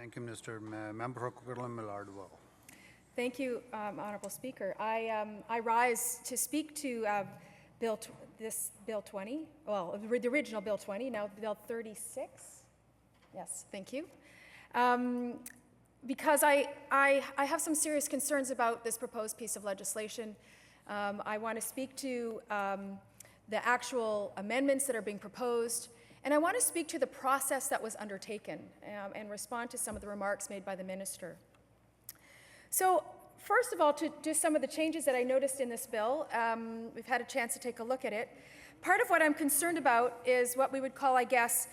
Thank you, Minister. Member for Coquitlam Millardville. Thank you, Honourable Speaker. I rise to speak to Bill 20, well, the original Bill 20, now Bill 36. Yes, thank you. Because I have some serious concerns about this proposed piece of legislation. I want to speak to the actual amendments that are being proposed, and I want to speak to the process that was undertaken and respond to some of the remarks made by the Minister. So, first of all, to just some of the changes that I noticed in this bill, we've had a chance to take a look at it. Part of what I'm concerned about is what we would call, I guess,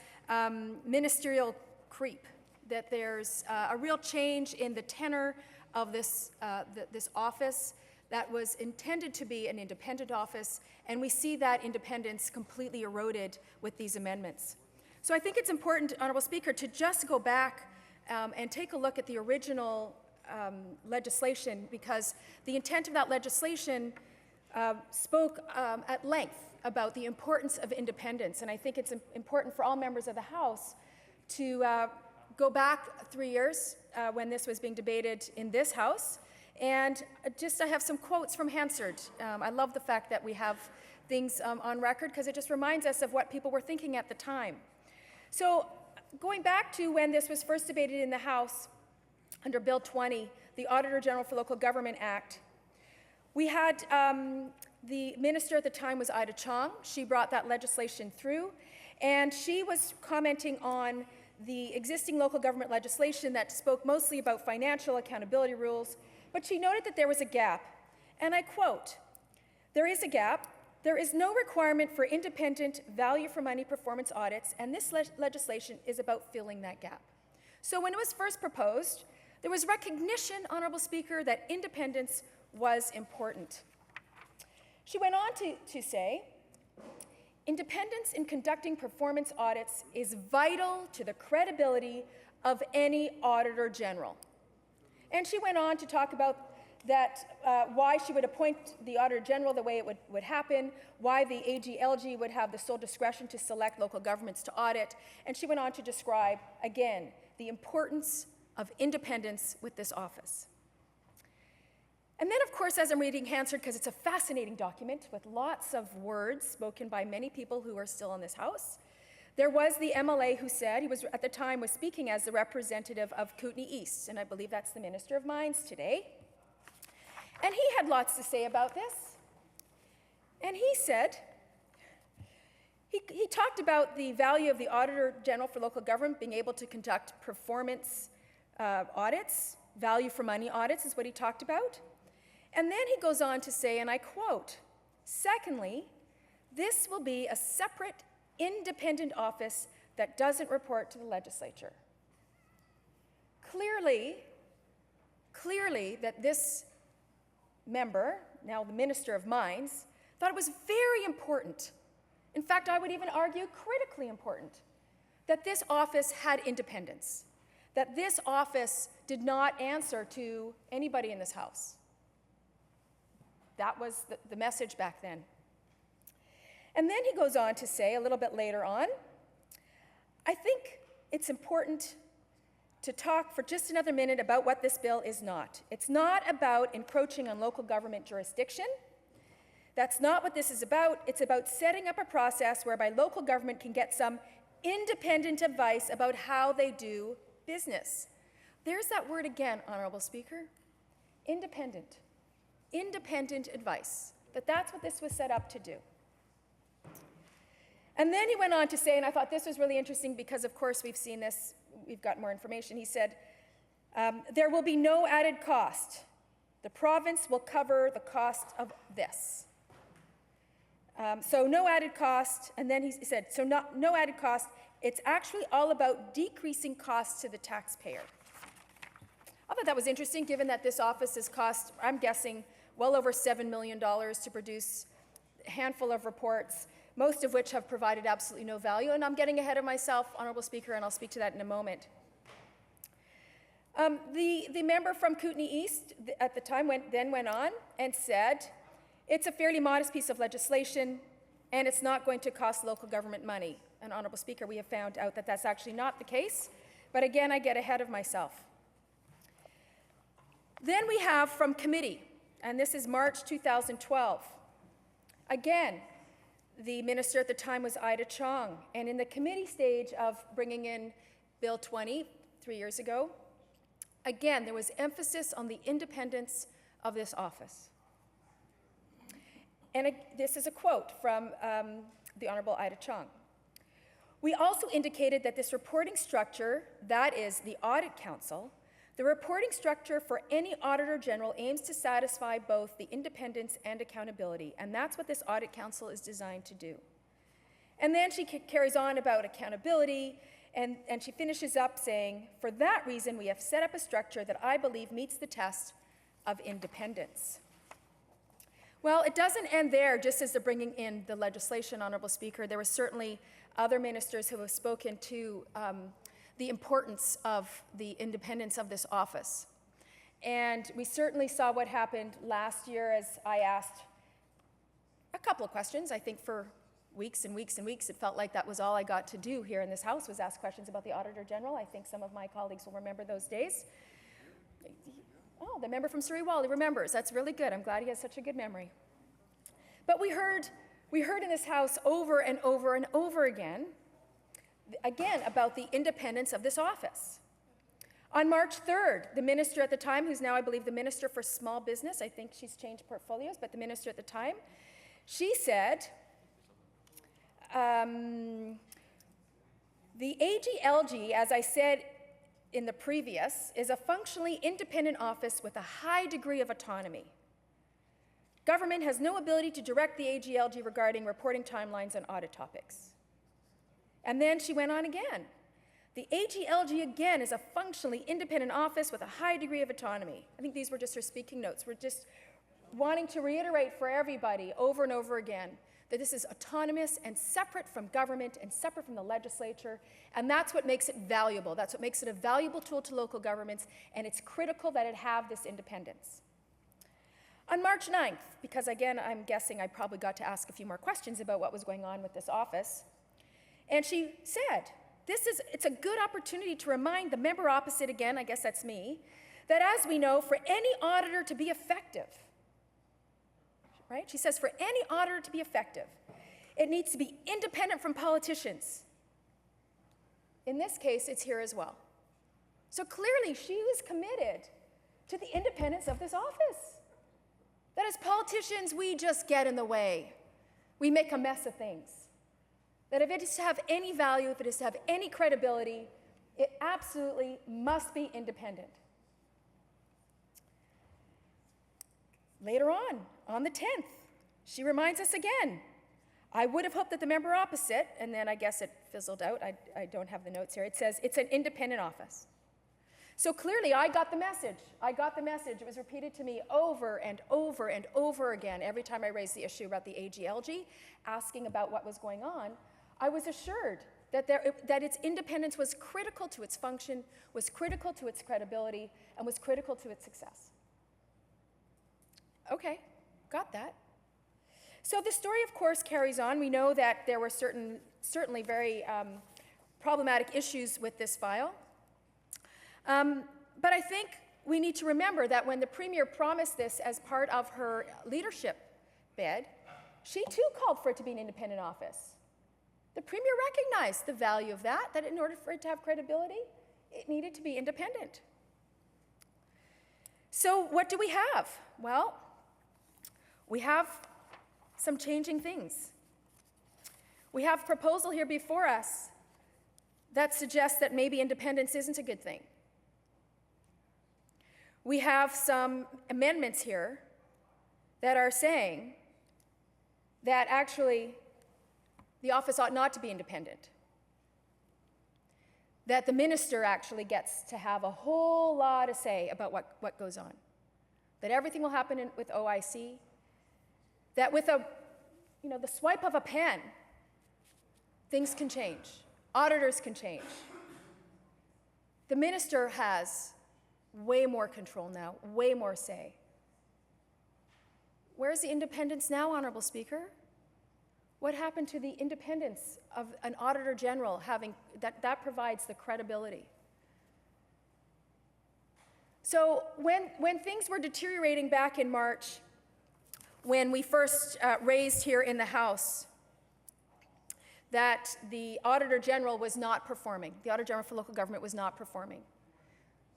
ministerial creep, that there's a real change in the tenor of this office that was intended to be an independent office, and we see that independence completely eroded with these amendments. So I think it's important, Honourable Speaker, to just go back and take a look at the original legislation, because the intent of that legislation spoke at length about the importance of independence, and I think it's important for all members of the House to go back 3 years when this was being debated in this House. And I have some quotes from Hansard. I love the fact that we have things on record, because it just reminds us of what people were thinking at the time. So going back to when this was first debated in the House under Bill 20, the Auditor General for Local Government Act, we had the minister at the time was Ida Chong. She brought that legislation through, and she was commenting on the existing local government legislation that spoke mostly about financial accountability rules, but she noted that there was a gap. And I quote, "There is a gap. There is no requirement for independent value-for-money performance audits, and this legislation is about filling that gap." So when it was first proposed, there was recognition, Honourable Speaker, that independence was important. She went on to say, "Independence in conducting performance audits is vital to the credibility of any Auditor General." And she went on to talk about that, why she would appoint the Auditor General the way it would happen, why the AGLG would have the sole discretion to select local governments to audit, and she went on to describe, again, the importance of independence with this office. And then, of course, as I'm reading Hansard, because it's a fascinating document with lots of words spoken by many people who are still in this House, there was the MLA who said, he was at the time was speaking as the representative of Kootenay East, and I believe that's the Minister of Mines today. And he had lots to say about this. And he said, he talked about the value of the Auditor General for Local Government being able to conduct performance audits, value for money audits is what he talked about. And then he goes on to say, and I quote, "Secondly, this will be a separate, independent office that doesn't report to the legislature." Clearly that this member, now the Minister of Mines, thought it was very important, in fact, I would even argue critically important, that this office had independence, that this office did not answer to anybody in this House. That was the message back then. And then he goes on to say, a little bit later on, "I think it's important to talk for just another minute about what this bill is not. It's not about encroaching on local government jurisdiction. That's not what this is about. It's about setting up a process whereby local government can get some independent advice about how they do business." There's that word again, Honourable Speaker. Independent. Independent advice. That's what this was set up to do. And then he went on to say, and I thought this was really interesting because, of course, we've seen this, we've got more information. He said, "There will be no added cost. The province will cover the cost of this." So no added cost, and then he said, so no added cost. It's actually all about decreasing costs to the taxpayer. I thought that was interesting, given that this office has cost, I'm guessing, well over $7 million to produce a handful of reports, most of which have provided absolutely no value. And I'm getting ahead of myself, Honourable Speaker, and I'll speak to that in a moment. The member from Kootenay East at the time went on and said, "It's a fairly modest piece of legislation, and it's not going to cost local government money." And Honourable Speaker, we have found out that that's actually not the case, But again, I get ahead of myself. Then we have from committee, and this is March 2012. Again, the minister at the time was Ida Chong, and in the committee stage of bringing in Bill 20, 3 years ago, again, there was emphasis on the independence of this office. And this is a quote from the Honorable Ida Chong. We also indicated that this reporting structure, that is the Audit Council, the reporting structure for any Auditor General aims to satisfy both the independence and accountability, and that's what this Audit Council is designed to do. And then she carries on about accountability, and she finishes up saying, for that reason, we have set up a structure that I believe meets the test of independence. Well, it doesn't end there just as they're bringing in the legislation, Honorable Speaker. There were certainly other ministers who have spoken to the importance of the independence of this office. And we certainly saw what happened last year as I asked a couple of questions. I think for weeks and weeks and weeks, it felt like that was all I got to do here in this House, was ask questions about the Auditor General. I think some of my colleagues will remember those days. Oh, the member from Surrey Wally remembers. That's really good. I'm glad he has such a good memory. But we heard in this House over and over and over again about the independence of this office. On March 3rd, the minister at the time, who's now, I believe, the Minister for Small Business, I think she's changed portfolios, but the minister at the time, she said, the AGLG, as I said in the previous, is a functionally independent office with a high degree of autonomy. Government has no ability to direct the AGLG regarding reporting timelines on audit topics. And then she went on again. The AGLG, again, is a functionally independent office with a high degree of autonomy. I think these were just her speaking notes. We're just wanting to reiterate for everybody over and over again that this is autonomous and separate from government and separate from the legislature, and that's what makes it valuable. That's what makes it a valuable tool to local governments, and it's critical that it have this independence. On March 9th, because again, I'm guessing I probably got to ask a few more questions about what was going on with this office, and she said, it's a good opportunity to remind the member opposite, again, I guess that's me, that as we know, for any auditor to be effective, right? She says, for any auditor to be effective, it needs to be independent from politicians. In this case, it's here as well. So clearly, she was committed to the independence of this office. That as politicians, we just get in the way. We make a mess of things. That if it is to have any value, if it is to have any credibility, it absolutely must be independent. Later on the 10th, she reminds us again. I would have hoped that the member opposite, and then I guess it fizzled out. I don't have the notes here. It says it's an independent office. So clearly, I got the message. I got the message. It was repeated to me over and over and over again every time I raised the issue about the AGLG, asking about what was going on. I was assured that its independence was critical to its function, was critical to its credibility, and was critical to its success. Okay, got that. So the story, of course, carries on. We know that there were certainly very problematic issues with this file. But I think we need to remember that when the Premier promised this as part of her leadership bid, she too called for it to be an independent office. The Premier recognized the value of that in order for it to have credibility, it needed to be independent. So what do we have? Well, we have some changing things. We have a proposal here before us that suggests that maybe independence isn't a good thing. We have some amendments here that are saying that actually the office ought not to be independent, that the minister actually gets to have a whole lot to say about what goes on, that everything will happen with OIC, that with the swipe of a pen, things can change, auditors can change. The minister has way more control now, way more say. Where's the independence now, Honorable Speaker? What happened to the independence of an Auditor General having, that provides the credibility? So when things were deteriorating back in March, when we first raised here in the House that the Auditor General was not performing, the Auditor General for local government was not performing.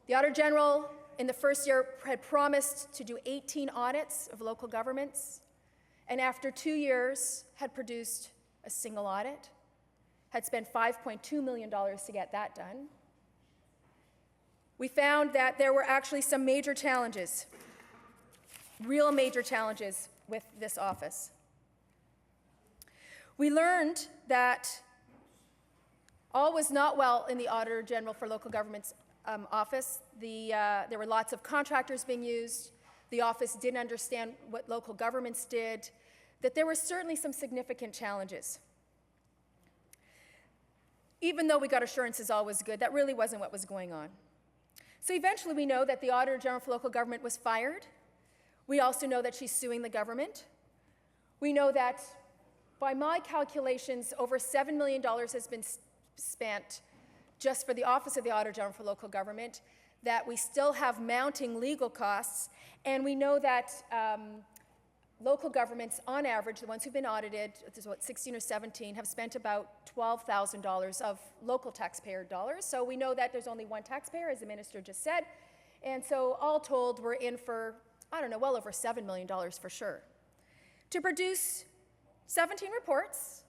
The Auditor General in the first year had promised to do 18 audits of local governments, and after 2 years had produced a single audit, had spent $5.2 million to get that done. We found that there were actually some major challenges, real major challenges with this office. We learned that all was not well in the Auditor General for local government's office. There were lots of contractors being used. The office didn't understand what local governments did, that there were certainly some significant challenges. Even though we got assurances all was good, that really wasn't what was going on. So eventually we know that the Auditor General for local government was fired. We also know that she's suing the government. We know that, by my calculations, over $7 million has been spent just for the Office of the Auditor General for local government, that we still have mounting legal costs, and we know that local governments, on average, the ones who've been audited, there's what, 16 or 17, have spent about $12,000 of local taxpayer dollars. So we know that there's only one taxpayer, as the minister just said. And so all told, we're in for, I don't know, well over $7 million for sure. To produce 17 reports,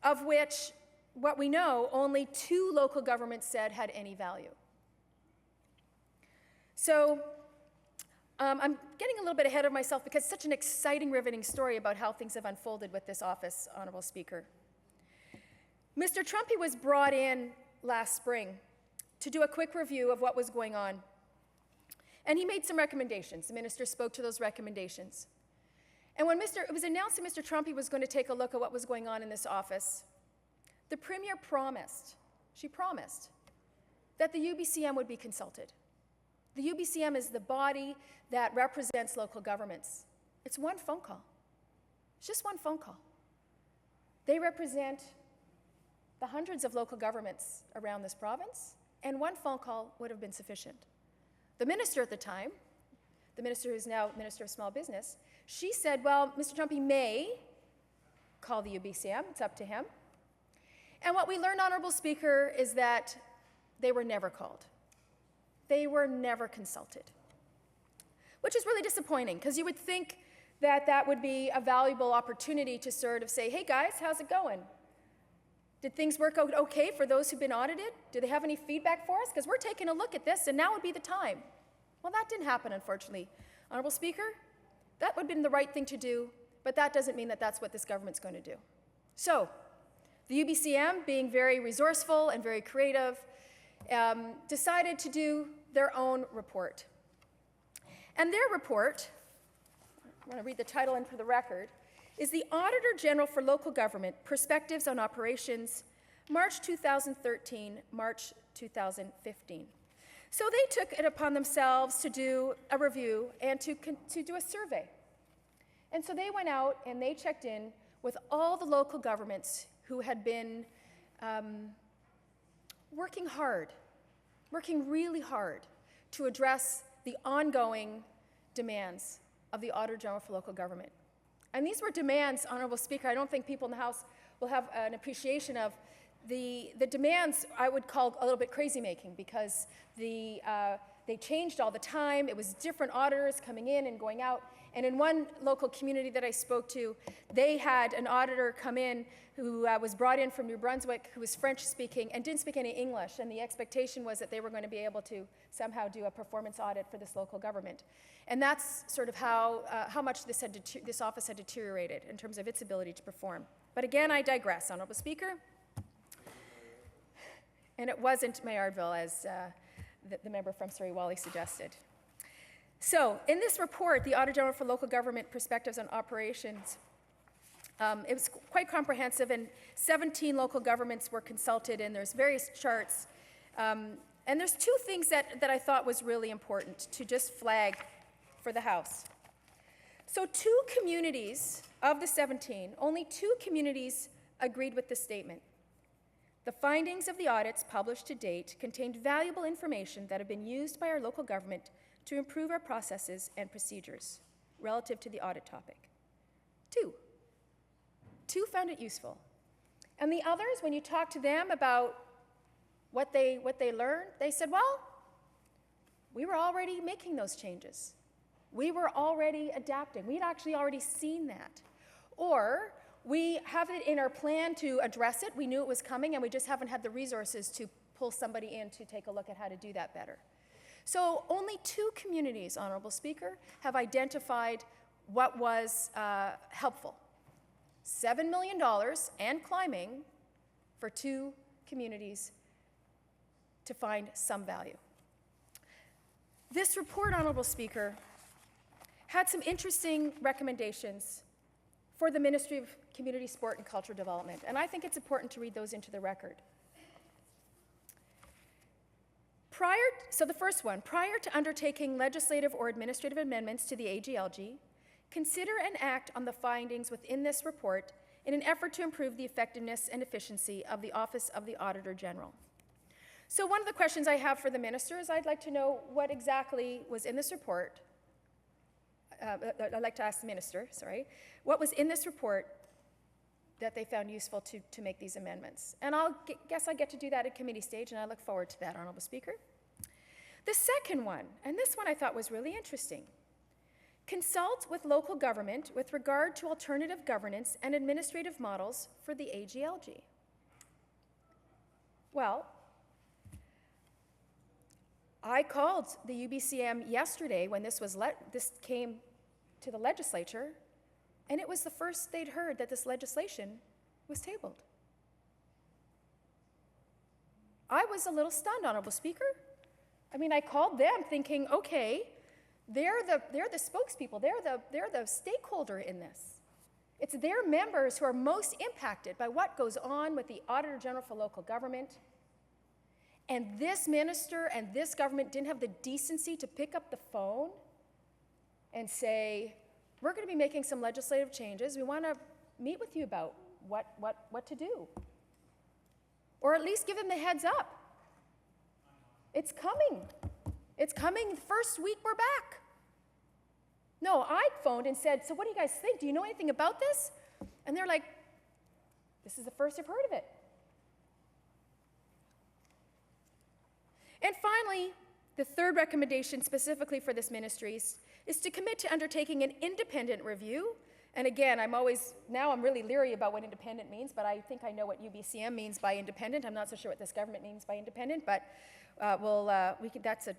of which, what we know, only 2 local governments said had any value. So I'm getting a little bit ahead of myself because it's such an exciting, riveting story about how things have unfolded with this office, Honorable Speaker. Mr. Trumpy was brought in last spring to do a quick review of what was going on. And he made some recommendations. The minister spoke to those recommendations. And when it was announced that Mr. Trumpy was going to take a look at what was going on in this office, the Premier promised, she promised, that the UBCM would be consulted. The UBCM is the body that represents local governments. It's one phone call. It's just one phone call. They represent the hundreds of local governments around this province, and one phone call would have been sufficient. The minister at the time, the minister who is now Minister of Small Business, she said, well, Mr. Trumpy may call the UBCM, it's up to him. And what we learned, Honorable Speaker, is that they were never called. They were never consulted, which is really disappointing, because you would think that that would be a valuable opportunity to sort of say, hey guys, how's it going? Did things work out okay for those who've been audited? Do they have any feedback for us? Because we're taking a look at this, and now would be the time. Well, that didn't happen, unfortunately. Honorable Speaker, that would have been the right thing to do, but that doesn't mean that that's what this government's going to do. So, the UBCM, being very resourceful and very creative, decided to do their own report. And their report, I want to read the title in for the record, is the Auditor General for Local Government, Perspectives on Operations, March 2013, March 2015. So they took it upon themselves to do a review and to do a survey. And so they went out and they checked in with all the local governments who had been working hard, working really hard to address the ongoing demands of the Auditor General for Local Government. And these were demands, Honorable Speaker, I don't think people in the House will have an appreciation of. The demands I would call a little bit crazy-making, because they changed all the time. It was different auditors coming in and going out. And in one local community that I spoke to, they had an auditor come in who was brought in from New Brunswick, who was French-speaking and didn't speak any English. And the expectation was that they were going to be able to somehow do a performance audit for this local government. And that's sort of how much this office had deteriorated in terms of its ability to perform. But again, I digress, Honorable Speaker. And it wasn't Mayardville, as the member from Surrey Wally suggested. So, in this report, the Auditor General for Local Government Perspectives on Operations, it was quite comprehensive, and 17 local governments were consulted, and there's various charts. And there's 2 things that I thought was really important to just flag for the House. So 2 communities of the 17, only 2 communities agreed with this statement. The findings of the audits published to date contained valuable information that have been used by our local government to improve our processes and procedures relative to the audit topic. Two found it useful. And the others, when you talk to them about what they learned, they said, well, we were already making those changes. We were already adapting. We'd actually already seen that. Or we have it in our plan to address it. We knew it was coming, and we just haven't had the resources to pull somebody in to take a look at how to do that better. So only 2 communities, Honorable Speaker, have identified what was helpful. $7 million and climbing for 2 communities to find some value. This report, Honorable Speaker, had some interesting recommendations for the Ministry of Community, Sport and Cultural Development, and I think it's important to read those into the record. So the first one, prior to undertaking legislative or administrative amendments to the AGLG, consider and act on the findings within this report in an effort to improve the effectiveness and efficiency of the Office of the Auditor General. So one of the questions I have for the minister is I'd like to know what exactly was in this report. I'd like to ask the minister, what was in this report that they found useful to make these amendments? And guess I get to do that at committee stage, and I look forward to that, Honorable Speaker. The second one, and this one I thought was really interesting. Consult with local government with regard to alternative governance and administrative models for the AGLG. Well, I called the UBCM yesterday when this came to the legislature, and it was the first they'd heard that this legislation was tabled. I was a little stunned, Honorable Speaker. I mean, I called them thinking, okay, they're the spokespeople, they're the stakeholder in this. It's their members who are most impacted by what goes on with the Auditor General for local government. And this minister and this government didn't have the decency to pick up the phone and say, we're going to be making some legislative changes. We want to meet with you about what to do. Or at least give them the heads up. It's coming. It's coming the first week we're back. No, I phoned and said, so what do you guys think? Do you know anything about this? And they're like, this is the first I've heard of it. And finally, the third recommendation specifically for this ministry is to commit to undertaking an independent review. And again, I'm really leery about what independent means, but I think I know what UBCM means by independent. I'm not so sure what this government means by independent, but that's a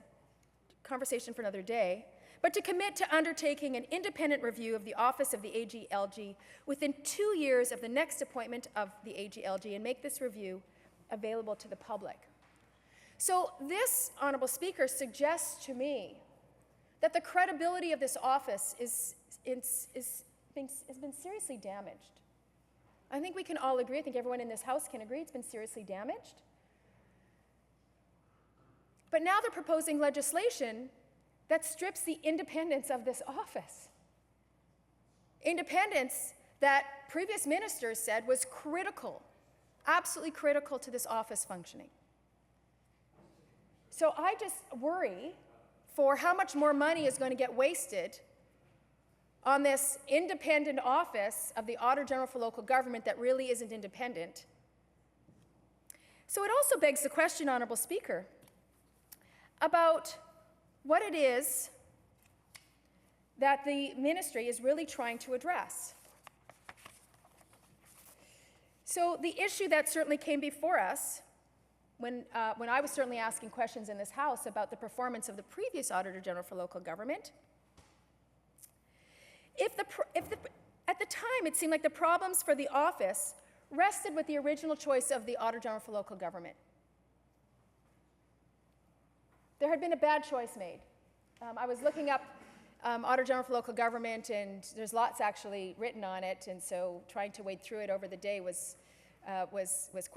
conversation for another day. But to commit to undertaking an independent review of the office of the AGLG within 2 years of the next appointment of the AGLG and make this review available to the public. So this, Honorable Speaker, suggests to me that the credibility of this office has been seriously damaged. I think we can all agree, I think everyone in this House can agree, it's been seriously damaged. But now they're proposing legislation that strips the independence of this office. Independence that previous ministers said was critical, absolutely critical to this office functioning. So I just worry for how much more money is going to get wasted on this independent office of the Auditor General for local government that really isn't independent. So it also begs the question, Honorable Speaker, about what it is that the ministry is really trying to address. So the issue that certainly came before us when I was certainly asking questions in this House about the performance of the previous Auditor General for local government, at the time it seemed like the problems for the office rested with the original choice of the Auditor General for local government. There had been a bad choice made. I was looking up Auditor General for local government, and there's lots actually written on it, and so trying to wade through it over the day was a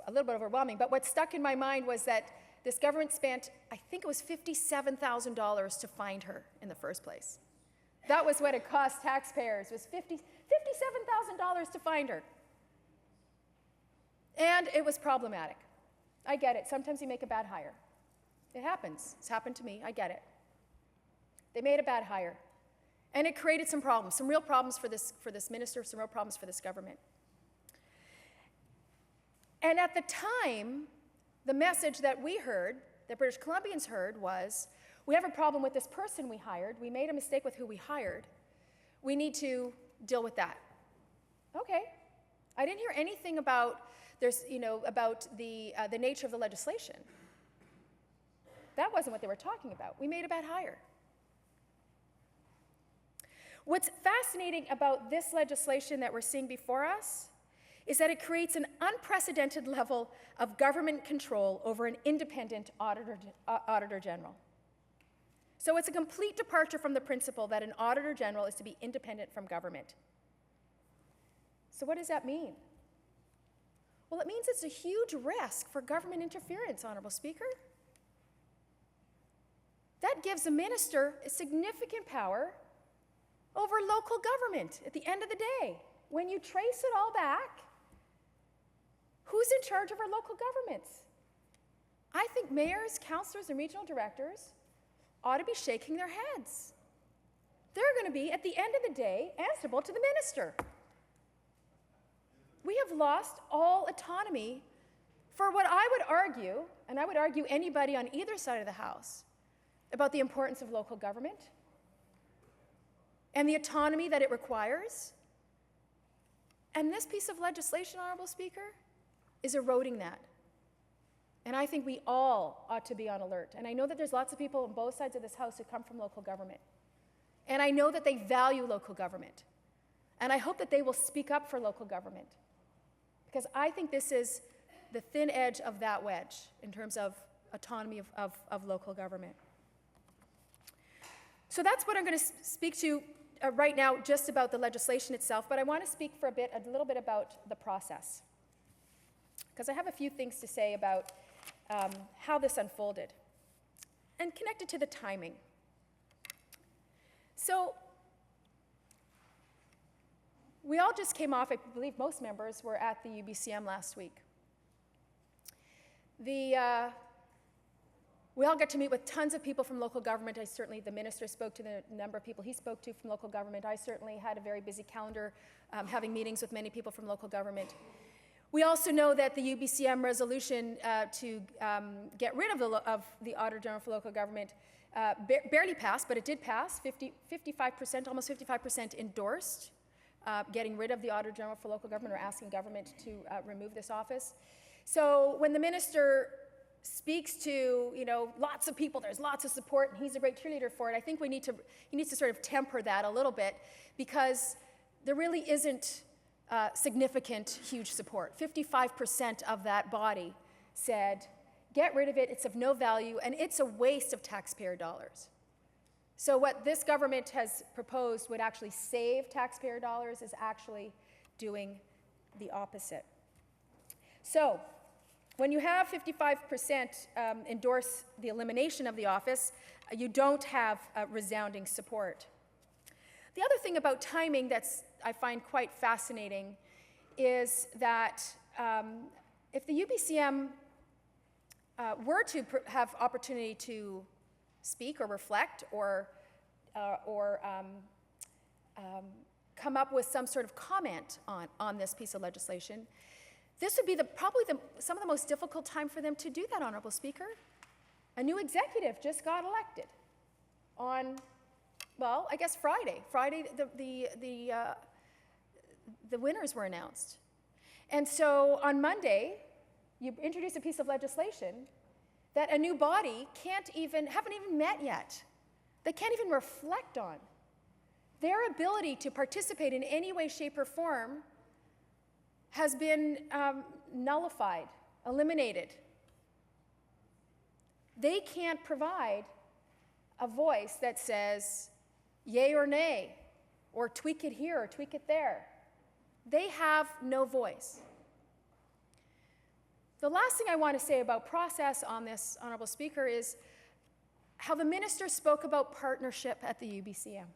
little bit overwhelming. But what stuck in my mind was that this government spent, I think it was $57,000 to find her in the first place. That was what it cost taxpayers, was $57,000 to find her. And it was problematic. I get it. Sometimes you make a bad hire. It happens. It's happened to me. I get it. They made a bad hire. And it created some problems, some real problems for this minister, some real problems for this government. And at the time, the message that we heard, that British Columbians heard, was, we have a problem with this person we hired. We made a mistake with who we hired. We need to deal with that. Okay. I didn't hear anything about the nature of the legislation. That wasn't what they were talking about. We made a bad hire. What's fascinating about this legislation that we're seeing before us is that it creates an unprecedented level of government control over an independent auditor general. So it's a complete departure from the principle that an auditor general is to be independent from government. So what does that mean? Well, it means it's a huge risk for government interference, Honorable Speaker. That gives a minister a significant power over local government at the end of the day. When you trace it all back, who's in charge of our local governments? I think mayors, councillors, and regional directors ought to be shaking their heads. They're going to be, at the end of the day, answerable to the minister. We have lost all autonomy for what I would argue, and I would argue anybody on either side of the House, about the importance of local government and the autonomy that it requires. And this piece of legislation, Honorable Speaker, is eroding that. And I think we all ought to be on alert. And I know that there's lots of people on both sides of this House who come from local government. And I know that they value local government. And I hope that they will speak up for local government. Because I think this is the thin edge of that wedge in terms of autonomy of local government. So that's what I'm going to speak to right now, just about the legislation itself, but I want to speak for a little bit about the process. Because I have a few things to say about how this unfolded, and connected to the timing. So we all just came off, I believe most members were at the UBCM last week. We all got to meet with tons of people from local government. The minister spoke to the number of people he spoke to from local government. I certainly had a very busy calendar, having meetings with many people from local government. We also know that the UBCM resolution to get rid of the Auditor General for local government barely passed, but it did pass. 55%, almost 55% endorsed getting rid of the Auditor General for local government, or asking government to remove this office. So when the minister speaks to, lots of people, there's lots of support, and he's a great cheerleader for it, I think he needs to sort of temper that a little bit, because there really isn't significant, huge support. 55% of that body said, get rid of it, it's of no value, and it's a waste of taxpayer dollars. So what this government has proposed would actually save taxpayer dollars is actually doing the opposite. So when you have 55% endorse the elimination of the office, you don't have resounding support. The other thing about timing that's I find quite fascinating is that if the UBCM were to have opportunity to speak or reflect or come up with some sort of comment on this piece of legislation, this would be probably some of the most difficult time for them to do that, Honorable Speaker. A new executive just got elected on, well, I guess Friday. Friday, the winners were announced. And so on Monday, you introduce a piece of legislation that a new body haven't even met yet. They can't even reflect on. Their ability to participate in any way, shape, or form has been nullified, eliminated. They can't provide a voice that says yay or nay, or tweak it here or tweak it there. They have no voice. The last thing I want to say about process on this, Honorable Speaker, is how the minister spoke about partnership at the UBCM.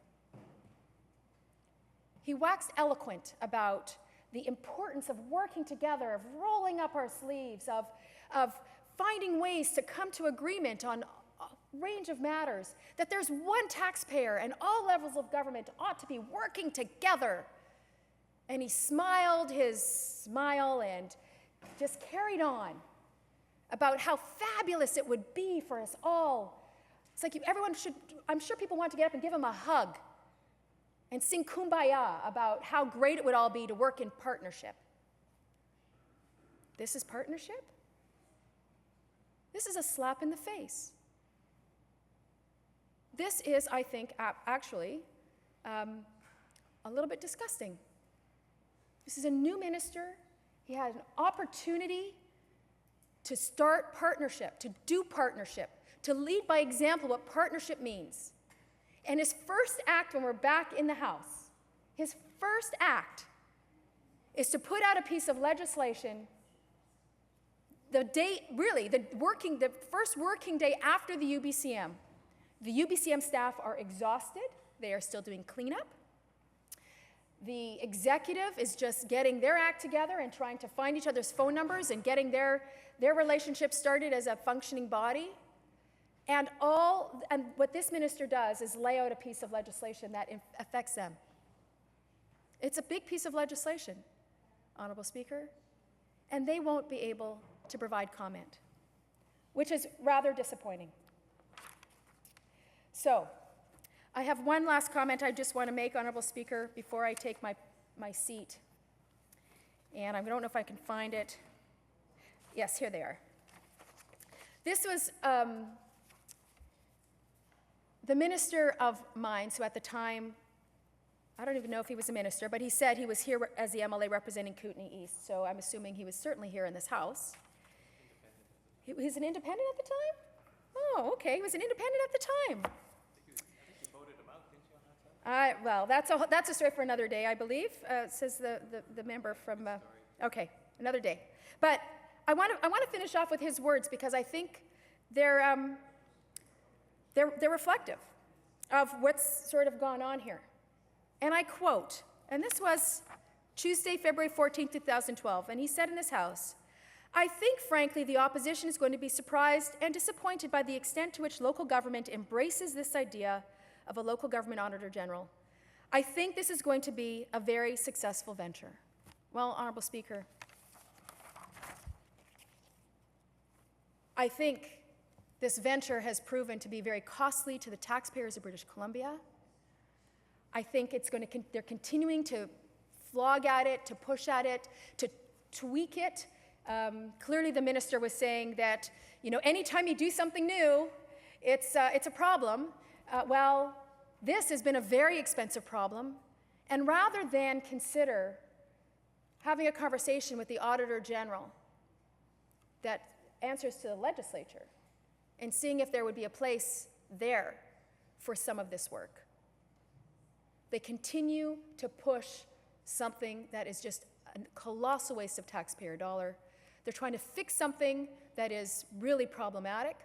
He waxed eloquent about the importance of working together, of rolling up our sleeves, of finding ways to come to agreement on a range of matters, that there's one taxpayer and all levels of government ought to be working together. And he smiled his smile and just carried on about how fabulous it would be for us all. It's like everyone should, I'm sure people want to get up and give him a hug and sing Kumbaya about how great it would all be to work in partnership. This is partnership? This is a slap in the face. This is, I think, actually a little bit disgusting. This is a new minister. He had an opportunity to start partnership, to do partnership, to lead by example what partnership means. And his first act when we're back in the House, his first act is to put out a piece of legislation the day, really, the first working day after the UBCM. The UBCM staff are exhausted. They are still doing cleanup. The executive is just getting their act together and trying to find each other's phone numbers and getting their relationship started as a functioning body. And what this minister does is lay out a piece of legislation that affects them. It's a big piece of legislation, Honorable Speaker, and they won't be able to provide comment, which is rather disappointing. So, I have one last comment I just want to make, Honorable Speaker, before I take my seat. And I don't know if I can find it. Yes, here they are. This was the Minister of Mines, who at the time, I don't even know if he was a minister, but he said he was here as the MLA representing Kootenay East, so I'm assuming he was certainly here in this House. He was an independent at the time? Oh, okay, he was an independent at the time. Well, that's a story for another day, I believe, says the member from, okay, another day. But I want to finish off with his words because I think they're reflective of what's sort of gone on here. And I quote, and this was Tuesday, February 14, 2012, and he said in this House, "I think, frankly, the opposition is going to be surprised and disappointed by the extent to which local government embraces this idea of a local government auditor general. I think this is going to be a very successful venture." Well, Honorable Speaker, I think this venture has proven to be very costly to the taxpayers of British Columbia. I think they're continuing to flog at it, to push at it, to tweak it. Clearly the minister was saying that, anytime you do something new, it's a problem. Well, this has been a very expensive problem, and rather than consider having a conversation with the Auditor General that answers to the legislature and seeing if there would be a place there for some of this work, they continue to push something that is just a colossal waste of taxpayer dollar. They're trying to fix something that is really problematic.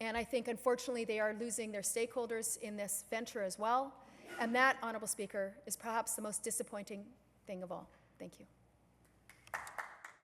And I think, unfortunately, they are losing their stakeholders in this venture as well. And that, Honorable Speaker, is perhaps the most disappointing thing of all. Thank you.